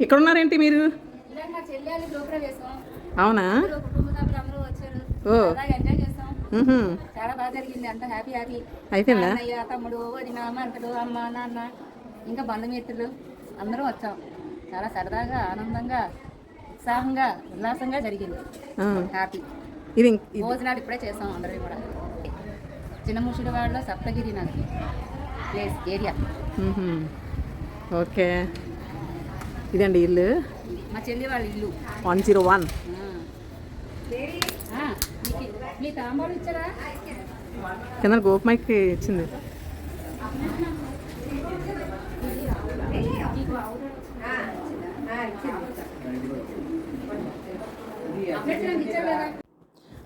ఇక్కడ ఉన్నారేంటి మీరు? అవునా? ఓ చాలా బాగా జరిగింది. అంతా హ్యాపీ హ్యాపీ అయిపోయిందా? అన్నయ్య, తమ్ముడు, వదిన, మంటలు, అమ్మ, నాన్న, ఇంకా బంధుమిత్రులు అందరూ వచ్చాం. చాలా సరదాగా, ఆనందంగా, ఉత్సాహంగా, ఉల్లాసంగా జరిగింది. హ్యాపీ. ఇది భోజనాలు ఇప్పుడే చేస్తాం అందరం కూడా. చిన్నముషిడివాడలో సప్తగిరి నది ప్లేస్ ఏరియా. ఓకే. ఇదండి ఇల్లు, మా చెల్లి వాళ్ళ ఇల్లు 101. మీ తాంబాలు ఇచ్చారా? కింద గోపమైకి ఇచ్చింది.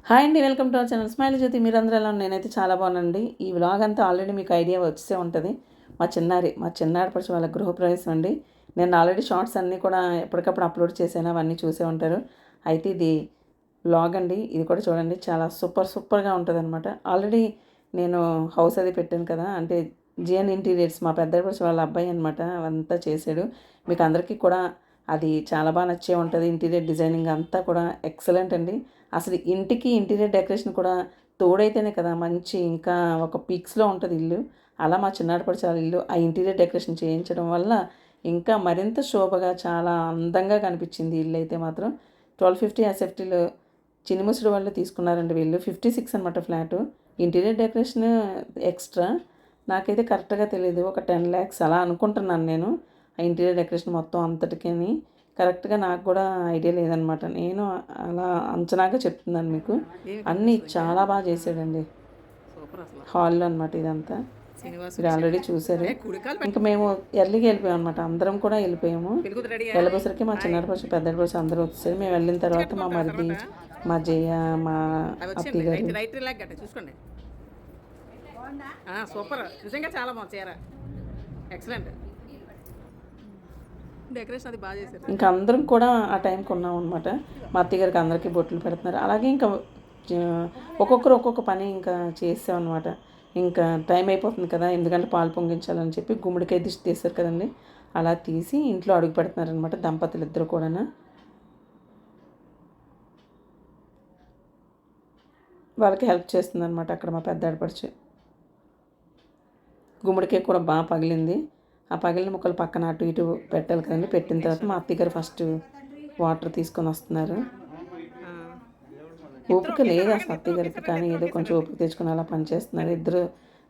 హాయ్ అండి, welcome to our channel smile Jyothi. మీరందరూ ఎలా? నేనైతే చాలా బాగున్నానండి. ఈ వ్లాగ్ అంతా ఆల్రెడీ మీకు ఐడియా వచ్చే ఉంటుంది. మా చిన్నాడపడిచి వాళ్ళ గృహప్రవేశం అండి. నేను ఆల్రెడీ షార్ట్స్ అన్నీ కూడా ఎప్పటికప్పుడు అప్లోడ్ చేశాను, అవన్నీ చూసే ఉంటారు. అయితే ఇది వ్లాగ్ అండి, ఇది కూడా చూడండి. చాలా సూపర్గా ఉంటుంది అనమాట. ఆల్రెడీ నేను హౌస్ అది పెట్టాను కదా, అంటే జిఎన్ ఇంటీరియర్స్ మా పెద్దపడిచి వాళ్ళ అబ్బాయి అనమాట, అవంతా చేశాడు. మీకు అందరికీ కూడా అది చాలా బాగా నచ్చే ఉంటుంది. ఇంటీరియర్ డిజైనింగ్ అంతా కూడా ఎక్సలెంట్ అండి. అసలు ఇంటికి ఇంటీరియర్ డెకరేషన్ కూడా తోడైతేనే కదా మంచి, ఇంకా ఒక పీక్స్లో ఉంటుంది ఇల్లు. అలా మా చిన్నాడపడిచి వాళ్ళ ఇల్లు ఆ ఇంటీరియర్ డెకరేషన్ చేయించడం వల్ల ఇంకా మరింత శోభగా చాలా అందంగా కనిపించింది ఇల్లు. అయితే మాత్రం 1250 ఎస్ఎఫ్టీలో చినిముసుడు వాళ్ళు తీసుకున్నారండి వీళ్ళు. 56 అనమాట ఫ్లాటు. ఇంటీరియర్ డెకరేషన్ ఎక్స్ట్రా, నాకైతే కరెక్ట్గా తెలియదు, ఒక 10 lakhs అలా అనుకుంటున్నాను నేను. ఆ ఇంటీరియర్ డెకరేషన్ మొత్తం అంతటికీ కరెక్ట్గా నాకు కూడా ఐడియా లేదనమాట. నేను అలా అంచనాగా చెప్తున్నాను మీకు. అన్నీ చాలా బాగా చేశాడండి. హాల్లో అనమాట ఇదంతా. మీరు ఆల్రెడీ చూసారు. ఇంకా మేము ఎర్లీగా వెళ్ళిపోయాం అనమాట. అందరం కూడా వెళ్ళిపోయాము. వెళ్ళబోసరికి మా చిన్నపడిచి పెద్దపడిచి అందరూ వచ్చేసారు. మేము వెళ్ళిన తర్వాత మా మరిది, మా జయ, మా అత్తయ్య గారు చూసుకోండి. సూపర్, నిజంగా చాలా బాగుంది చీర, ఎక్సలెంట్ డెకరేషన్, అది బాగా చేశారు. ఇంకా అందరం కూడా ఆ టైంకి ఉన్నాం అనమాట. మా అత్తయ్య గారికి అందరికీ బొట్లు పెడుతున్నారు. అలాగే ఇంకా ఒక్కొక్కరు ఒక్కొక్క పని ఇంకా చేసామన్నమాట. ఇంకా టైం అయిపోతుంది కదా, ఎందుకంటే పాలు పొంగించాలని చెప్పి గుమ్మడికాయ దిష్టి తీస్తారు కదండి, అలా తీసి ఇంట్లో అడుగు పెడుతున్నారనమాట దంపతులు ఇద్దరు కూడా. వాళ్ళకి హెల్ప్ చేస్తుంది అనమాట అక్కడ మా పెద్ద ఆడపడుచు. గుమ్మడికాయ కూడా బాగా పగిలింది. ఆ పగిలిన ముక్కలు పక్కన అటు ఇటు పెట్టాలి కదండి. పెట్టిన తర్వాత మా అత్తయ్య గారు ఫస్ట్ వాటర్ తీసుకొని వస్తున్నారు. ఓపిక లేదు అసలు అత్తయ్య గారికి, కానీ ఏదో కొంచెం ఓపిక తెచ్చుకొని అలా పనిచేస్తున్నారు.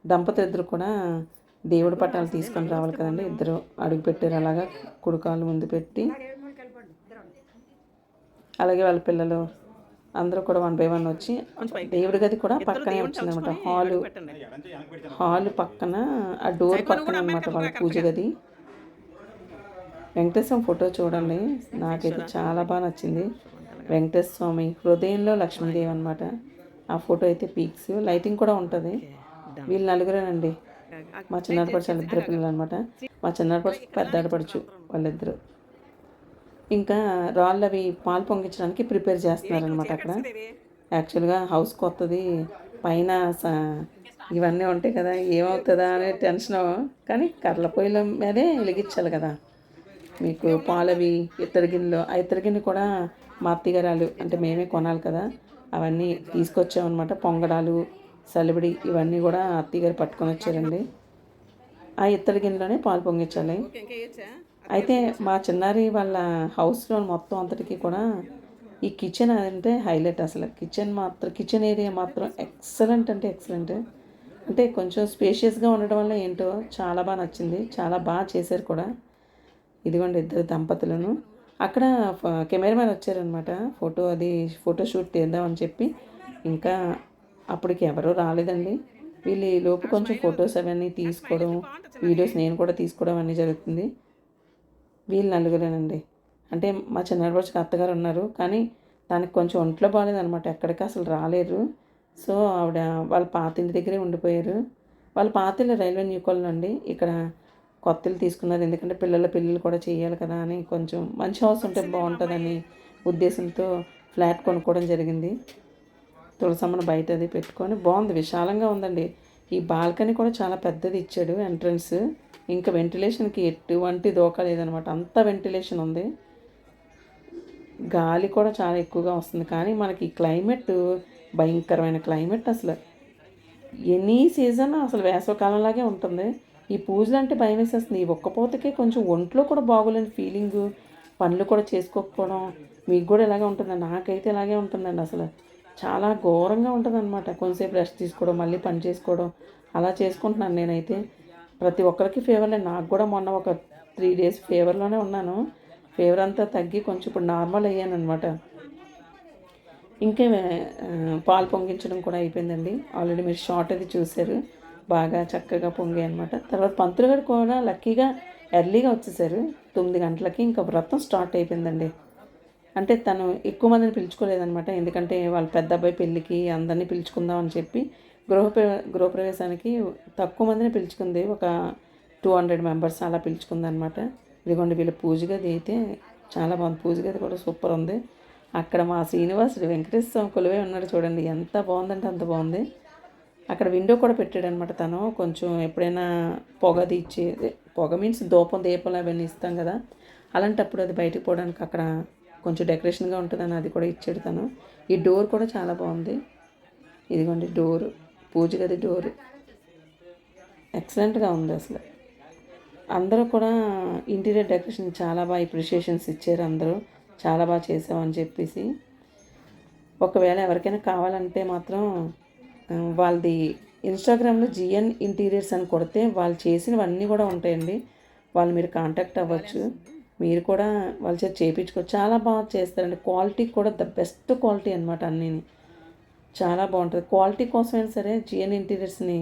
దంపతులు ఇద్దరు కూడా దేవుడి పట్టాలు తీసుకొని రావాలి కదండి. ఇద్దరు అడుగు పెట్టారు అలాగా, కుడికాళ్ళు ముందు పెట్టి. అలాగే వాళ్ళ పిల్లలు అందరూ కూడా 1 by 1 వచ్చి, దేవుడి గది కూడా పక్కనే వచ్చిందనమాట. హాలు పక్కన, ఆ డోర్ పక్కన అనమాట వాళ్ళ పూజ గది. వెంకటేశ్వర ఫోటో చూడండి, నాకైతే చాలా బాగా నచ్చింది. వెంకటేశ్వర స్వామి హృదయంలో లక్ష్మీదేవి అనమాట. ఆ ఫోటో అయితే పీక్స్, లైటింగ్ కూడా ఉంటుంది. వీళ్ళు నలుగురేనండి, మా చిన్నాడపడుచు వాళ్ళిద్దరు పిల్లలు అనమాట. మా చిన్నాడపడుచు పెద్ద ఆడపడుచు వాళ్ళిద్దరు. ఇంకా రాళ్ళు అవి పాలు పొంగించడానికి ప్రిపేర్ చేస్తున్నారనమాట అక్కడ. యాక్చువల్గా హౌస్ కొత్తది, పైన ఇవన్నీ ఉంటాయి కదా, ఏమవుతుందా అనే టెన్షన్. కానీ కర్రల పొయ్యిల మీదే వెలిగించాలి కదా. మీకు పాలు అవి ఇత్తడి గిన్నెలు, ఆ ఇత్తడి గిన్నె కూడా మా అత్తగారాలు అంటే మేమే కొనాలి కదా, అవన్నీ తీసుకొచ్చామన్నమాట. పొంగడాలు, సలిబిడి ఇవన్నీ కూడా అత్తగారు పట్టుకొని వచ్చారండి. ఆ ఇత్తడి గిన్నెలోనే పాలు పొంగించాలి. అయితే మా చిన్నారి వాళ్ళ హౌస్లో మొత్తం అంతటికి కూడా ఈ కిచెన్ అంటే హైలైట్. అసలు కిచెన్ ఏరియా మాత్రం ఎక్సలెంట్ అంటే ఎక్సలెంట్. అంటే కొంచెం స్పేషియస్గా ఉండడం వల్ల ఏంటో చాలా బాగా నచ్చింది, చాలా బాగా చేశారు కూడా. ఇదిగోండి ఇద్దరు దంపతులను. అక్కడ కెమెరామెన్ వచ్చారనమాట, ఫోటోషూట్ తీద్దామని చెప్పి. ఇంకా అప్పటికి ఎవరూ రాలేదండి. వీళ్ళు ఈ లోపు కొంచెం ఫొటోస్ అవన్నీ తీసుకోవడం, వీడియోస్ నేను కూడా తీసుకోవడం అన్నీ జరుగుతుంది. వీళ్ళు నలుగురేనండి. అంటే మా చిన్నపడికి అత్తగారు ఉన్నారు, కానీ దానికి కొంచెం ఒంట్లో బాగాలేదనమాట, ఎక్కడికి అసలు రాలేరు. సో ఆవిడ వాళ్ళ పాతింటి దగ్గరే ఉండిపోయారు. వాళ్ళ పాతిల్లు రైల్వే న్యూ కాలనీ అండి. ఇక్కడ కొత్తలు తీసుకున్నారు, ఎందుకంటే పిల్లలు కూడా చేయాలి కదా అని, కొంచెం మంచి హౌస్ ఉంటే బాగుంటుందని ఉద్దేశంతో ఫ్లాట్ కొనుక్కోవడం జరిగింది. తులసమ్మను బయట అది పెట్టుకొని బాగుంది, విశాలంగా ఉందండి. ఈ బాల్కనీ కూడా చాలా పెద్దది ఇచ్చాడు ఎంట్రన్స్. ఇంకా వెంటిలేషన్కి ఎటువంటి దోకా లేదనమాట, అంత వెంటిలేషన్ ఉంది. గాలి కూడా చాలా ఎక్కువగా వస్తుంది. కానీ మనకి క్లైమేట్ భయంకరమైన క్లైమేట్ అసలు. ఎనీ సీజన్ అసలు వేసవకాలంలాగే ఉంటుంది. ఈ పూజలు అంటే భయం వేసేస్తుంది. ఈ ఒక్కపోతకే కొంచెం ఒంట్లో కూడా బాగోలేని ఫీలింగు, పనులు కూడా చేసుకోకపోవడం. మీకు కూడా ఇలాగే ఉంటుందండి? నాకైతే ఇలాగే ఉంటుందండి అసలు. చాలా ఘోరంగా ఉంటుందన్నమాట. కొంతసేపు రెస్ట్ తీసుకోవడం, మళ్ళీ పని చేసుకోవడం, అలా చేసుకుంటున్నాను నేనైతే. ప్రతి ఒక్కరికి ఫీవర్లే. నాకు కూడా మొన్న ఒక 3 days ఫీవర్లోనే ఉన్నాను. ఫీవర్ అంతా తగ్గి కొంచెం ఇప్పుడు నార్మల్ అయ్యానమాట. ఇంకే పాలు పొంగించడం కూడా అయిపోయిందండి. ఆల్రెడీ మీరు షార్ట్ అది చూశారు. బాగా చక్కగా పొంగాయి అనమాట. తర్వాత పంతులు గారు కూడా లక్కీగా ఎర్లీగా వచ్చేసారు. 9 గంటలకి ఇంకా వ్రతం స్టార్ట్ అయిపోయిందండి. అంటే తను ఎక్కువ మందిని పిలుచుకోలేదనమాట. ఎందుకంటే వాళ్ళ పెద్ద అబ్బాయి పెళ్ళికి అందరినీ పిలుచుకుందాం అని చెప్పి గృహప్రవేశానికి తక్కువ మందిని పిలుచుకుంది. ఒక 200 మెంబర్స్ అలా పిలుచుకుందనమాట. ఇదిగోండి వీళ్ళ పూజ గది అయితే చాలా బాగుంది. పూజ గది కూడా సూపర్ ఉంది. అక్కడ మా శ్రీనివాసుడు వెంకటేశ్వర స్వామి కొలువై ఉన్నాడు చూడండి, ఎంత బాగుందంటే అంత బాగుంది. అక్కడ విండో కూడా పెట్టాడనమాట తను. కొంచెం ఎప్పుడైనా పొగది ఇచ్చేది, పొగ మీన్స్ దీపం అవన్నీ ఇస్తాం కదా, అలాంటప్పుడు అది బయటకు పోవడానికి అక్కడ కొంచెం డెకరేషన్గా ఉంటుందని అది కూడా ఇచ్చాడు తను. ఈ డోర్ కూడా చాలా బాగుంది. ఇదిగోండి డోరు, పూజ గది డోరు ఎక్సలెంట్గా ఉంది అసలు. అందరూ కూడా ఇంటీరియర్ డెకరేషన్ చాలా బాగా అప్రిషియేషన్స్ ఇచ్చారు. అందరూ చాలా బాగా చేసామని చెప్పేసి. ఒకవేళ ఎవరికైనా కావాలంటే మాత్రం వాళ్ళది ఇన్స్టాగ్రామ్లో జిఎన్ ఇంటీరియర్స్ అని కొడితే వాళ్ళు చేసినవన్నీ కూడా ఉంటాయండి. వాళ్ళు మీరు కాంటాక్ట్ అవ్వచ్చు. మీరు కూడా వాళ్ళ చేత చేయించుకోవచ్చు. చాలా బాగా చేస్తారండి. క్వాలిటీ కూడా ద బెస్ట్ క్వాలిటీ అనమాట. అన్నీ చాలా బాగుంటుంది. క్వాలిటీ కోసమైనా సరే జిఎన్ ఇంటీరియర్స్ని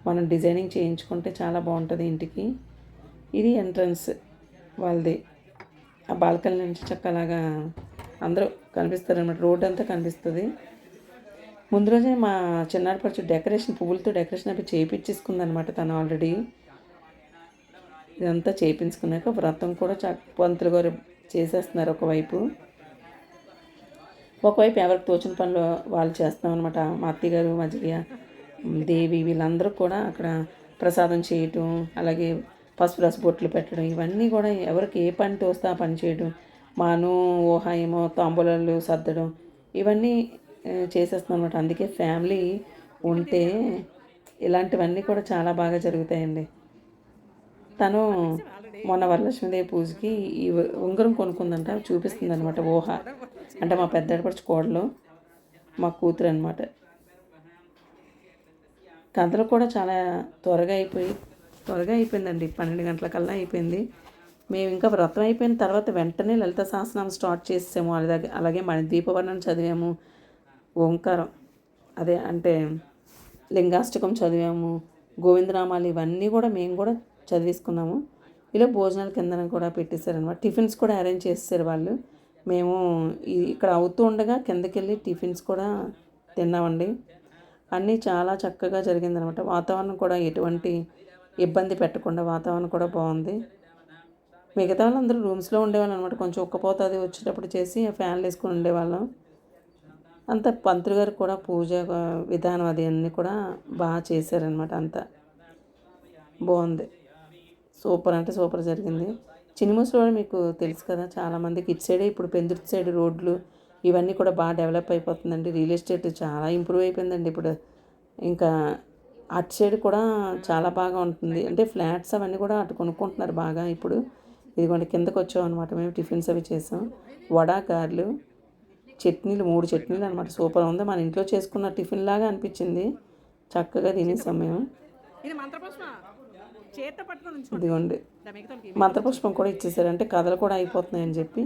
మనం డిజైనింగ్ చేయించుకుంటే చాలా బాగుంటుంది ఇంటికి. ఇది ఎంట్రన్స్ వాళ్ళది. ఆ బాల్కనీ నుంచి చక్కలాగా అందరూ కనిపిస్తారనమాట. రోడ్ అంతా కనిపిస్తుంది. ముందు రోజే మా చిన్నారిపరచు డెకరేషన్, పువ్వులతో డెకరేషన్ అవి చేయించేసుకుందనమాట తను ఆల్రెడీ. ఇదంతా చేయించుకున్నాక వ్రతం కూడా పంతులు గారు చేసేస్తున్నారు. ఒకవైపు ఎవరికి తోచిన పనులు వాళ్ళు చేస్తున్నాం అనమాట. మా అత్తయ్య గారు, మజ్జిగ, దేవి వీళ్ళందరూ కూడా అక్కడ ప్రసాదం చేయటం, అలాగే పసుపు రస బొట్లు పెట్టడం, ఇవన్నీ కూడా ఎవరికి ఏ పని తోస్తే ఆ పని చేయడం, మాను ఊహాయమో తాంబూలాలు సర్దడం, ఇవన్నీ చేసేస్తున్నాం అనమాట. అందుకే ఫ్యామిలీ ఉంటే ఇలాంటివన్నీ కూడా చాలా బాగా జరుగుతాయండి. తను మొన్న వరలక్ష్మీదేవి పూజకి ఈ ఉంగరం కొనుక్కుందంట, చూపిస్తుంది అనమాట. ఊహ అంటే మా పెద్దపరచు కోడలు, మా కూతురు అనమాట. కథలు కూడా చాలా త్వరగా అయిపోయిందండి. 12 గంటలకల్లా అయిపోయింది. మేము ఇంకా వ్రతం అయిపోయిన తర్వాత వెంటనే లలిత సహస్రనామం స్టార్ట్ చేసాము. అలాగే మణిద్వీపవర్ణన చదివాము. ఓంకారం అదే అంటే లింగాష్టకం చదివాము. గోవిందనామాలు ఇవన్నీ కూడా మేము కూడా చదివేసుకున్నాము. ఇలా భోజనాల కింద కూడా పెట్టేశారనమాట. టిఫిన్స్ కూడా అరేంజ్ చేసేసారు వాళ్ళు. మేము ఇక్కడ అవుతూ ఉండగా కిందకి వెళ్ళి టిఫిన్స్ కూడా తిన్నామండి. అన్నీ చాలా చక్కగా జరిగిందనమాట. వాతావరణం కూడా ఎటువంటి ఇబ్బంది పెట్టకుండా వాతావరణం కూడా బాగుంది. మిగతా వాళ్ళందరూ రూమ్స్లో ఉండేవాళ్ళం అనమాట. కొంచెం ఉక్కపోత అది వచ్చేటప్పుడు చేసి ఫ్యాన్లు వేసుకుని ఉండేవాళ్ళం. అంత పంతులు గారు కూడా పూజ విధానం అది అన్నీ కూడా బాగా చేశారనమాట. అంతా బాగుంది. సూపర్ అంటే సూపర్ జరిగింది. చినిమూసలో మీకు తెలుసు కదా, చాలామందికి ఇటు సైడే ఇప్పుడు పెందుర్తి సైడ్ రోడ్లు ఇవన్నీ కూడా బాగా డెవలప్ అయిపోతుందండి. రియల్ ఎస్టేట్ చాలా ఇంప్రూవ్ అయిపోయిందండి ఇప్పుడు. ఇంకా అటు సైడ్ కూడా చాలా బాగా ఉంటుంది. అంటే ఫ్లాట్స్ అవన్నీ కూడా అటు కొనుక్కుంటున్నారు బాగా ఇప్పుడు. ఇదిగోండి కిందకు వచ్చాం అనమాట. మేము టిఫిన్స్ అవి చేసాం. వడ, గారెలు, చట్నీలు, 3 చట్నీలు అనమాట. సూపర్ ఉంది. మన ఇంట్లో చేసుకున్న టిఫిన్ లాగా అనిపించింది. చక్కగా తినేసాం మేము. ఇదిగోండి మంత్రపుష్పం కూడా ఇచ్చేసారు. అంటే కథలు కూడా అయిపోతున్నాయని చెప్పి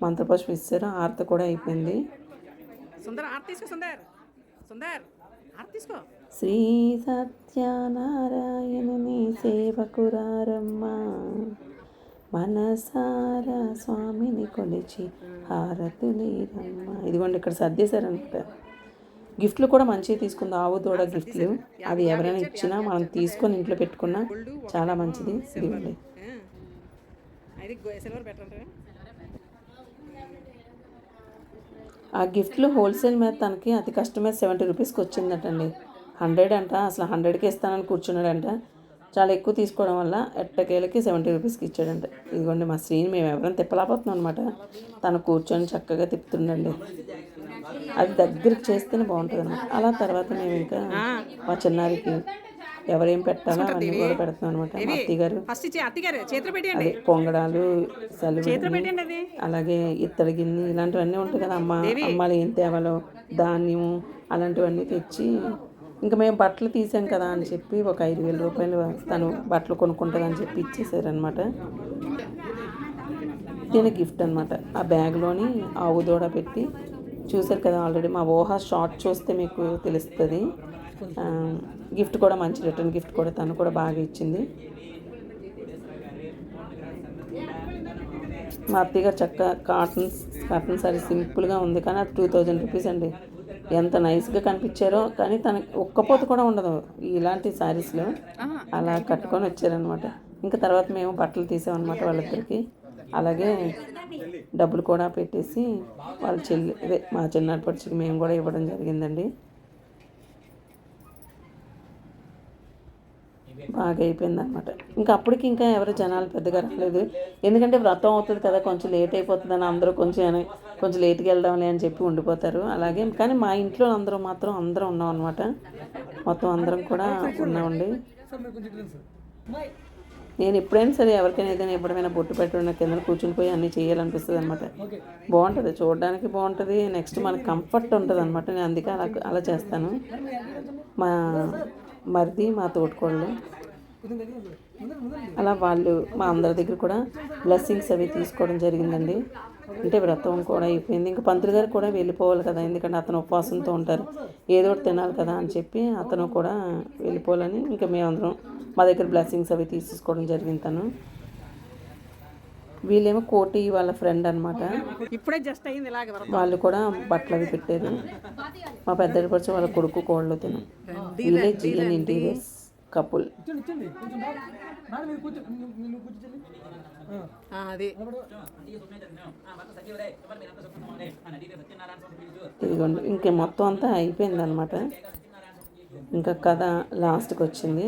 మంత్రపుష్పం ఇచ్చారు. ఆర్తి కూడా అయిపోయింది. శ్రీ సత్యనారాయణని సేవకురారమ్మ, మనసారా స్వామిని కొలిచి హారతులేరమ్మ. ఇదిగోండి ఇక్కడ సర్దేశారనమాట. గిఫ్ట్లు కూడా మంచిగా తీసుకుంది. ఆవు దూడ గిఫ్ట్లు అది ఎవరైనా ఇచ్చినా మనం తీసుకొని ఇంట్లో పెట్టుకున్నా చాలా మంచిది. ఇదిగోండి ఆ గిఫ్ట్లు హోల్సేల్ మీద తనకి అతి కష్టమే 70 రూపీస్కి వచ్చిందటండి. 100 అంట. అసలు 100కి ఇస్తానని కూర్చున్నాడంట. చాలా ఎక్కువ తీసుకోవడం వల్ల ఎట్టకేలకి 70 రూపీస్కి ఇచ్చాడంట. ఇదిగోండి మా శ్రీని మేము ఎవరైనా తిప్పలేకపోతున్నాం అనమాట. తను కూర్చొని చక్కగా తిప్పుతుండండి. అది దగ్గరికి చేస్తేనే బాగుంటుంది అనమాట. అలా తర్వాత మేము ఇంకా మా చిన్నారికి ఎవరేం పెట్టాలో అవన్నీ కూడా పెడుతున్నాం అనమాట. మా అత్తగారు ఫస్ట్ ఇచ్చి అత్తగారు చేతులు పెట్టండి. అదే పొంగడాలు, చేతులు సలివిడి, పెట్టండి అది. అలాగే ఇత్తడి గిన్నె ఇలాంటివన్నీ ఉంటాయి కదా. అమ్మాలు ఏం తేవాలో ధాన్యము అలాంటివన్నీ తెచ్చి ఇంకా మేము బట్టలు తీసాం కదా అని చెప్పి ఒక 5,000 రూపాయలు తను బట్టలు కొనుక్కుంటుందని చెప్పి ఇచ్చేసారనమాట. దీని గిఫ్ట్ అనమాట. ఆ బ్యాగ్లోని ఆవు దూడ పెట్టి చూసారు కదా ఆల్రెడీ. మా ఊహ షార్ట్ చూస్తే మీకు తెలుస్తుంది. గిఫ్ట్ కూడా మంచి రిటర్న్ గిఫ్ట్ కూడా తను కూడా బాగా ఇచ్చింది. మా అత్తగారు చక్కగా కాటన్ సారీ సింపుల్గా ఉంది కానీ అది 2000 రూపీస్ అండి. ఎంత నైస్గా కనిపించారో కానీ తనకి ఒక్కపోత కూడా ఉండదు ఇలాంటి శారీస్లో. అలా కట్టుకొని వచ్చారనమాట. ఇంకా తర్వాత మేము బట్టలు తీసామన్నమాట వాళ్ళిద్దరికి. అలాగే డబ్బులు కూడా పెట్టేసి వాళ్ళ చెల్లి అదే మా చిన్నాటి పడుచుకి మేము కూడా ఇవ్వడం జరిగిందండి. బాగా అయిపోయింది అనమాట. ఇంకా అప్పటికి ఇంకా ఎవరు జనాలు పెద్దగా రాలేదు. ఎందుకంటే వ్రతం అవుతుంది కదా, కొంచెం లేట్ అయిపోతుందని అందరూ కొంచెం లేట్గా వెళ్దాంలే అని చెప్పి ఉండిపోతారు. అలాగే కానీ మా ఇంట్లో అందరం ఉన్నాం అనమాట. మొత్తం అందరం కూడా ఉన్నామండి. నేను ఎప్పుడైనా సరే ఎవరికైనా ఏదైనా ఎప్పుడైనా బొట్టు పెట్టడం కింద కూర్చుని పోయి అన్నీ చేయాలనిపిస్తుంది అనమాట. బాగుంటుంది, చూడడానికి బాగుంటుంది. నెక్స్ట్ మనకు కంఫర్ట్ ఉంటుంది అనమాట. నేను అందుకే అలా చేస్తాను. మా మరిది మా తోటికోళ్ళు అలా వాళ్ళు మా అందరి దగ్గర కూడా బ్లెస్సింగ్స్ అవి తీసుకోవడం జరిగిందండి. అంటే వ్రతం కూడా అయిపోయింది. ఇంకా పంతులు గారు కూడా వెళ్ళిపోవాలి కదా, ఎందుకంటే అతను ఉపవాసంతో ఉంటారు, ఏదో ఒకటి తినాలి కదా అని చెప్పి అతను కూడా వెళ్ళిపోవాలని ఇంకా మేమందరం మా దగ్గర బ్లెస్సింగ్స్ అవి తీసుకోవడం జరిగింది. తను వీళ్ళేమో కోటి వాళ్ళ ఫ్రెండ్ అనమాట. ఇప్పుడే జస్ట్ అయింది ఇలాగ. వాళ్ళు కూడా బట్టలు అవి పెట్టారు. మా పెద్ద పడిచి వాళ్ళ కొడుకు కోళ్ళు తిను. వీళ్ళే జిఎన్ ఇంటీరియర్స్ కపుల్. ఇదిగోండి ఇంకే మొత్తం అంతా అయిపోయింది అనమాట. ఇంకా కథ లాస్ట్కి వచ్చింది.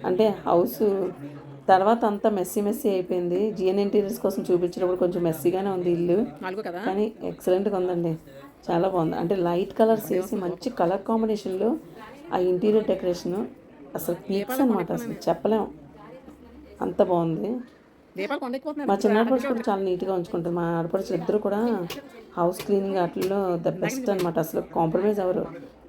అంటే హౌస్ తర్వాత అంతా మెస్సీ అయిపోయింది. జిఎన్ ఇంటీరియర్స్ కోసం చూపించినప్పుడు కొంచెం మెస్సీగానే ఉంది ఇల్లు, కానీ ఎక్సలెంట్గా ఉందండి. చాలా బాగుంది. అంటే లైట్ కలర్స్ వేసి మంచి కలర్ కాంబినేషన్లో ఆ ఇంటీరియర్ డెకరేషను అసలు పీక్స్ అనమాట. అసలు చెప్పలేం, అంత బాగుంది. మా చిన్నపడుచు కూడా చాలా నీట్గా ఉంచుకుంటారు. మా ఆడపడుచు ఇద్దరు కూడా హౌస్ క్లీనింగ్ వాటిల్లో ద బెస్ట్ అనమాట. అసలు కాంప్రమైజ్ అవ్వరు.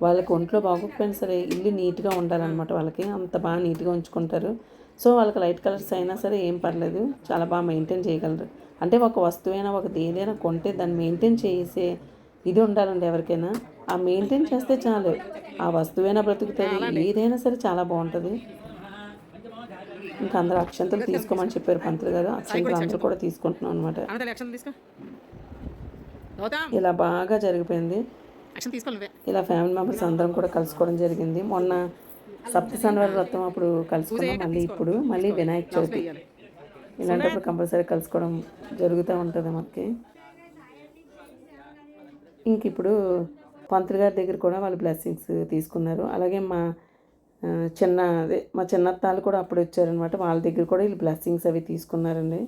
వాళ్ళకి ఒంట్లో బాగోకపోయినా సరే ఇల్లు నీట్గా ఉండాలన్నమాట. వాళ్ళకి అంత బాగా నీట్గా ఉంచుకుంటారు. సో వాళ్ళకి లైట్ కలర్స్ అయినా సరే ఏం పర్లేదు, చాలా బాగా మెయింటైన్ చేయగలరు. అంటే ఒక వస్తువైనా ఒకటి ఏదైనా కొంటే దాన్ని మెయింటైన్ చేసే ఇది ఉండాలండి ఎవరికైనా. ఆ మెయింటైన్ చేస్తే చాలు, ఆ వస్తువైనా బ్రతుకుతుంది, ఏదైనా సరే చాలా బాగుంటుంది. ఇంకా అందరూ అక్షంతలు తీసుకోమని చెప్పారు పంతులు గారు. అక్షంతలు అందరూ కూడా తీసుకుంటున్నాం అనమాట. ఇలా బాగా జరిగిపోయింది. ఇలా ఫ్యామిలీ మెంబర్స్ అందరం కూడా కలుసుకోవడం జరిగింది. మొన్న సప్తశనివారం వ్రతం అప్పుడు కలుసుకున్నాం. మళ్ళీ వినాయక చవితి ఇలాంటప్పుడు కంపల్సరీ కలుసుకోవడం జరుగుతూ ఉంటుంది మనకి. ఇంక ఇప్పుడు పంతులు గారి దగ్గర కూడా వాళ్ళు బ్లెస్సింగ్స్ తీసుకున్నారు. అలాగే మా చిన్నత్తాలు కూడా అప్పుడు వచ్చారనమాట. వాళ్ళ దగ్గర కూడా వీళ్ళు బ్లెస్సింగ్స్ అవి తీసుకున్నారండి.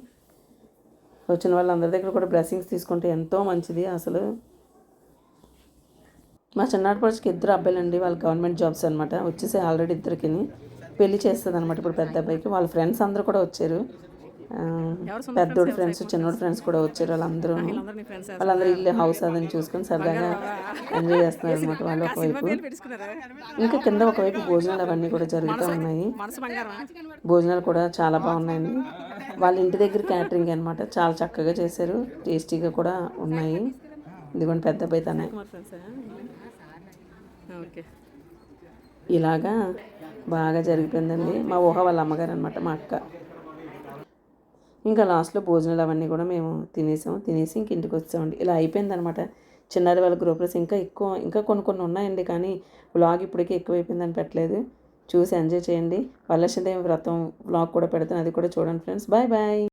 వచ్చిన వాళ్ళందరి దగ్గర కూడా బ్లెస్సింగ్స్ తీసుకుంటే ఎంతో మంచిది. అసలు మా చిన్నాటి పడుచుకి 2 అబ్బాయిలండి. వాళ్ళు గవర్నమెంట్ జాబ్స్ అనమాట. వచ్చేసి ఆల్రెడీ ఇద్దరికి పెళ్లి చేస్తుంది అనమాట ఇప్పుడు పెద్ద అబ్బాయికి. వాళ్ళ ఫ్రెండ్స్ అందరూ కూడా వచ్చారు. పెద్దోడి ఫ్రెండ్స్, చిన్నోడి ఫ్రెండ్స్ కూడా వచ్చారు. వాళ్ళందరూ ఇల్లు హౌస్ అదని చూసుకొని సరదాగా ఎంజాయ్ చేస్తున్నారు అనమాట. వాళ్ళు ఒకవైపు, ఇంకా కింద ఒకవైపు భోజనాలు అవన్నీ కూడా జరుగుతూ ఉన్నాయి. భోజనాలు కూడా చాలా బాగున్నాయండి. వాళ్ళ ఇంటి దగ్గర క్యాటరింగ్ అనమాట. చాలా చక్కగా చేశారు, టేస్టీగా కూడా ఉన్నాయి. ఇదిగోండి పెద్ద అబ్బాయి తనే. ఇలాగా బాగా జరిగిపోయిందండి. మా ఊహ వాళ్ళ అమ్మగారు అనమాట, మా అక్క. ఇంకా లాస్ట్లో భోజనాలు అవన్నీ కూడా మేము తినేసి ఇంక ఇంటికి వచ్చామండి. ఇలా అయిపోయిందనమాట చిన్నారి వాళ్ళ గ్రూప్స్. ఇంకా కొన్ని ఉన్నాయండి, కానీ వ్లాగ్ ఇప్పటికే ఎక్కువైపోయిందని పెట్టలేదు. చూసి ఎంజాయ్ చేయండి. వరలక్ష్మీదేవి వ్రతం వ్లాగ్ కూడా పెడతాను, అది కూడా చూడండి ఫ్రెండ్స్. బాయ్.